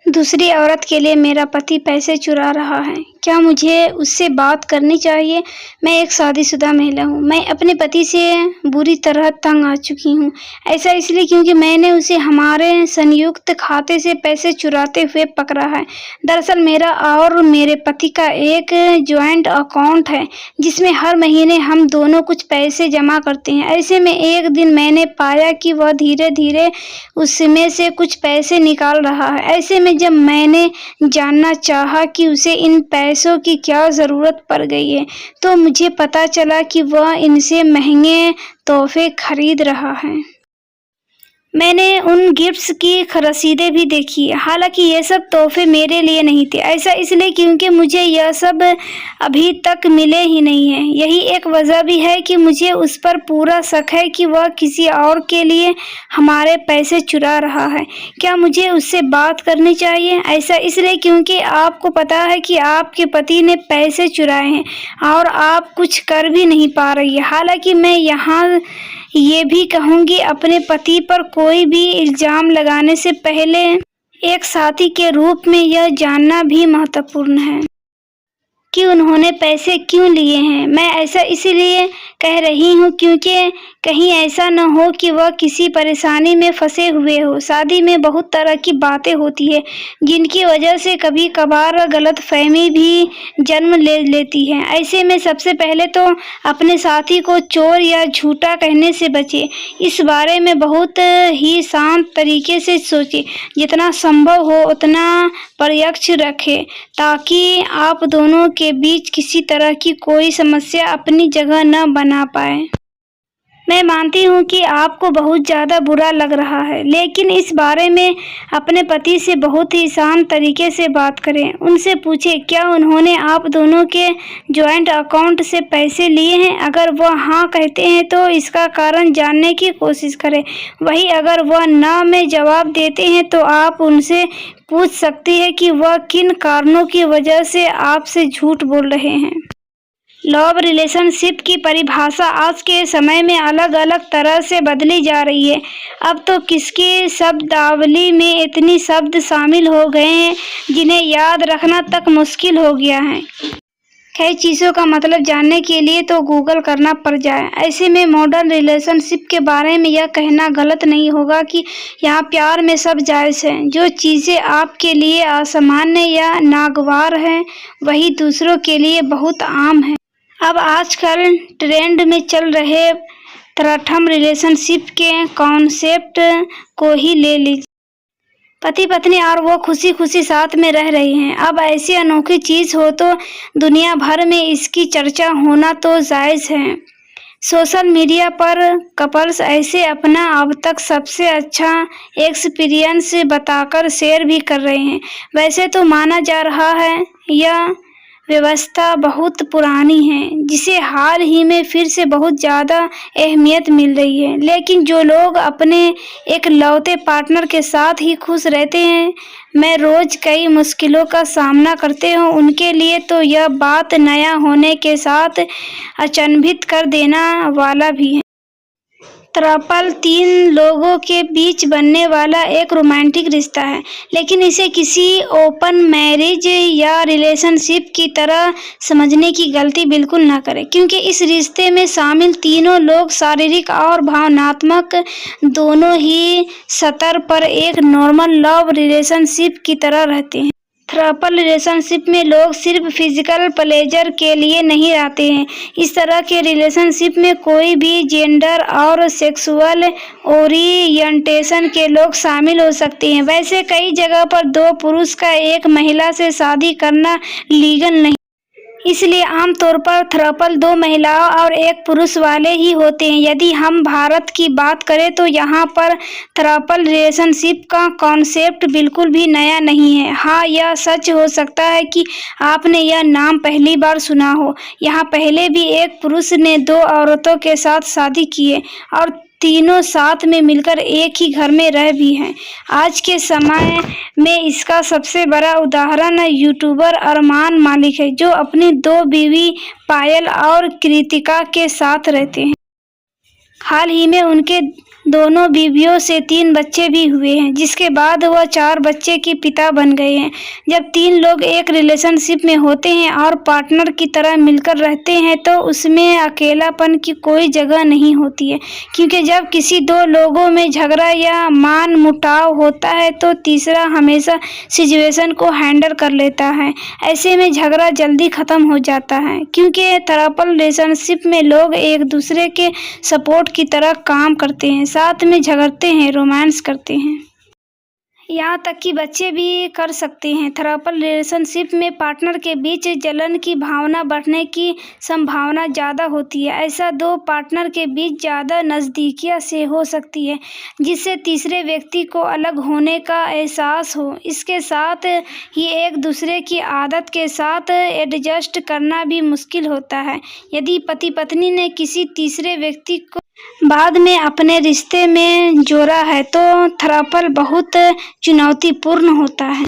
दूसरी औरत के लिए मेरा पति पैसे चुरा रहा है। क्या मुझे उससे बात करनी चाहिए? मैं एक शादीशुदा महिला हूँ। मैं अपने पति से बुरी तरह तंग आ चुकी हूँ। ऐसा इसलिए क्योंकि मैंने उसे हमारे संयुक्त खाते से पैसे चुराते हुए पकड़ा है। दरअसल मेरा और मेरे पति का एक जॉइंट अकाउंट है जिसमें हर महीने हम दोनों कुछ पैसे जमा करते हैं। ऐसे में एक दिन मैंने पाया कि वह धीरे धीरे उसमें से कुछ पैसे निकाल रहा है। ऐसे में जब मैंने जानना चाहा कि उसे इन पैसों की क्या ज़रूरत पड़ गई है, तो मुझे पता चला कि वह इनसे महंगे तोहफे खरीद रहा है। मैंने उन गिफ्ट्स की रसीदें भी देखी, हालांकि ये सब तोहफे मेरे लिए नहीं थे। ऐसा इसलिए क्योंकि मुझे यह सब अभी तक मिले ही नहीं हैं। यही एक वजह भी है कि मुझे उस पर पूरा शक है कि वह किसी और के लिए हमारे पैसे चुरा रहा है। क्या मुझे उससे बात करनी चाहिए? ऐसा इसलिए क्योंकि आपको पता है कि आपके पति ने पैसे चुराए हैं और आप कुछ कर भी नहीं पा रही है। हालांकि मैं यहाँ ये भी कहूँगी, अपने पति पर कोई भी इल्ज़ाम लगाने से पहले एक साथी के रूप में यह जानना भी महत्वपूर्ण है कि उन्होंने पैसे क्यों लिए हैं। मैं ऐसा इसीलिए कह रही हूँ क्योंकि कहीं ऐसा न हो कि वह किसी परेशानी में फंसे हुए हो। शादी में बहुत तरह की बातें होती है जिनकी वजह से कभी कभार गलतफहमी भी जन्म ले लेती है। ऐसे में सबसे पहले तो अपने साथी को चोर या झूठा कहने से बचे। इस बारे में बहुत ही शांत तरीके से सोचे, जितना संभव हो उतना प्रत्यक्ष रखें ताकि आप दोनों के बीच किसी तरह की कोई समस्या अपनी जगह न बना पाए। मैं मानती हूँ कि आपको बहुत ज़्यादा बुरा लग रहा है, लेकिन इस बारे में अपने पति से बहुत ही शांत तरीके से बात करें। उनसे पूछें क्या उन्होंने आप दोनों के जॉइंट अकाउंट से पैसे लिए हैं। अगर वह हाँ कहते हैं तो इसका कारण जानने की कोशिश करें। वहीं अगर वह ना में जवाब देते हैं तो आप उनसे पूछ सकती है कि वह किन कारणों की वजह से आपसे झूठ बोल रहे हैं। लव रिलेशनशिप की परिभाषा आज के समय में अलग अलग तरह से बदली जा रही है। अब तो किसकी शब्दावली में इतनी शब्द शामिल हो गए हैं जिन्हें याद रखना तक मुश्किल हो गया है। कई चीज़ों का मतलब जानने के लिए तो गूगल करना पड़ जाए। ऐसे में मॉडर्न रिलेशनशिप के बारे में यह कहना गलत नहीं होगा कि यहाँ प्यार में सब जायज़ है। जो चीज़ें आपके लिए असामान्य या नागवार हैं वही दूसरों के लिए बहुत आम है। अब आजकल ट्रेंड में चल रहे थ्रीसम रिलेशनशिप के कॉन्सेप्ट को ही ले लीजिए। पति पत्नी और वो खुशी खुशी साथ में रह रहे हैं। अब ऐसी अनोखी चीज़ हो तो दुनिया भर में इसकी चर्चा होना तो जायज़ है। सोशल मीडिया पर कपल्स ऐसे अपना अब तक सबसे अच्छा एक्सपीरियंस बताकर शेयर भी कर रहे हैं। वैसे तो माना जा रहा है यह व्यवस्था बहुत पुरानी है जिसे हाल ही में फिर से बहुत ज़्यादा अहमियत मिल रही है, लेकिन जो लोग अपने एक लौते पार्टनर के साथ ही खुश रहते हैं, मैं रोज़ कई मुश्किलों का सामना करते हूँ, उनके लिए तो यह बात नया होने के साथ अचंभित कर देना वाला भी है। ट्रपल 3 लोगों के बीच बनने वाला एक रोमांटिक रिश्ता है, लेकिन इसे किसी ओपन मैरिज या रिलेशनशिप की तरह समझने की गलती बिल्कुल ना करें, क्योंकि इस रिश्ते में शामिल तीनों लोग शारीरिक और भावनात्मक दोनों ही स्तर पर एक नॉर्मल लव रिलेशनशिप की तरह रहते हैं। ट्रपल रिलेशनशिप में लोग सिर्फ फिजिकल प्लेजर के लिए नहीं रहते हैं। इस तरह के रिलेशनशिप में कोई भी जेंडर और सेक्सुअल ओरिएंटेशन के लोग शामिल हो सकते हैं। वैसे कई जगह पर 2 पुरुष का एक महिला से शादी करना लीगल नहीं, इसलिए आमतौर पर थ्रपल 2 महिलाओं और 1 पुरुष वाले ही होते हैं। यदि हम भारत की बात करें तो यहाँ पर थ्रपल रिलेशनशिप का कॉन्सेप्ट बिल्कुल भी नया नहीं है। हाँ, यह सच हो सकता है कि आपने यह नाम पहली बार सुना हो। यहाँ पहले भी एक पुरुष ने 2 औरतों के साथ शादी की है और तीनों साथ में मिलकर एक ही घर में रह भी हैं। आज के समय में इसका सबसे बड़ा उदाहरण यूट्यूबर अरमान मालिक है, जो अपनी 2 बीवी पायल और कृतिका के साथ रहते हैं। हाल ही में उनके दोनों बीवियों से 3 बच्चे भी हुए हैं, जिसके बाद वह 4 बच्चे के पिता बन गए हैं। जब 3 लोग एक रिलेशनशिप में होते हैं और पार्टनर की तरह मिलकर रहते हैं तो उसमें अकेलापन की कोई जगह नहीं होती है, क्योंकि जब किसी 2 लोगों में झगड़ा या मान मुटाव होता है तो तीसरा हमेशा सिचुएशन को हैंडल कर लेता है। ऐसे में झगड़ा जल्दी खत्म हो जाता है, क्योंकि ट्रिपल रिलेशनशिप में लोग एक दूसरे के सपोर्ट की तरह काम करते हैं, साथ में झगड़ते हैं, रोमांस करते हैं, यहाँ तक कि बच्चे भी कर सकते हैं। ट्रिपल रिलेशनशिप में पार्टनर के बीच जलन की भावना बढ़ने की संभावना ज़्यादा होती है। ऐसा 2 पार्टनर के बीच ज़्यादा नज़दीकियाँ से हो सकती है, जिससे तीसरे व्यक्ति को अलग होने का एहसास हो। इसके साथ ही एक दूसरे की आदत के साथ एडजस्ट करना भी मुश्किल होता है। यदि पति पत्नी ने किसी तीसरे व्यक्ति को बाद में अपने रिश्ते में जोड़ा है तो ट्रिपल बहुत चुनौतीपूर्ण होता है।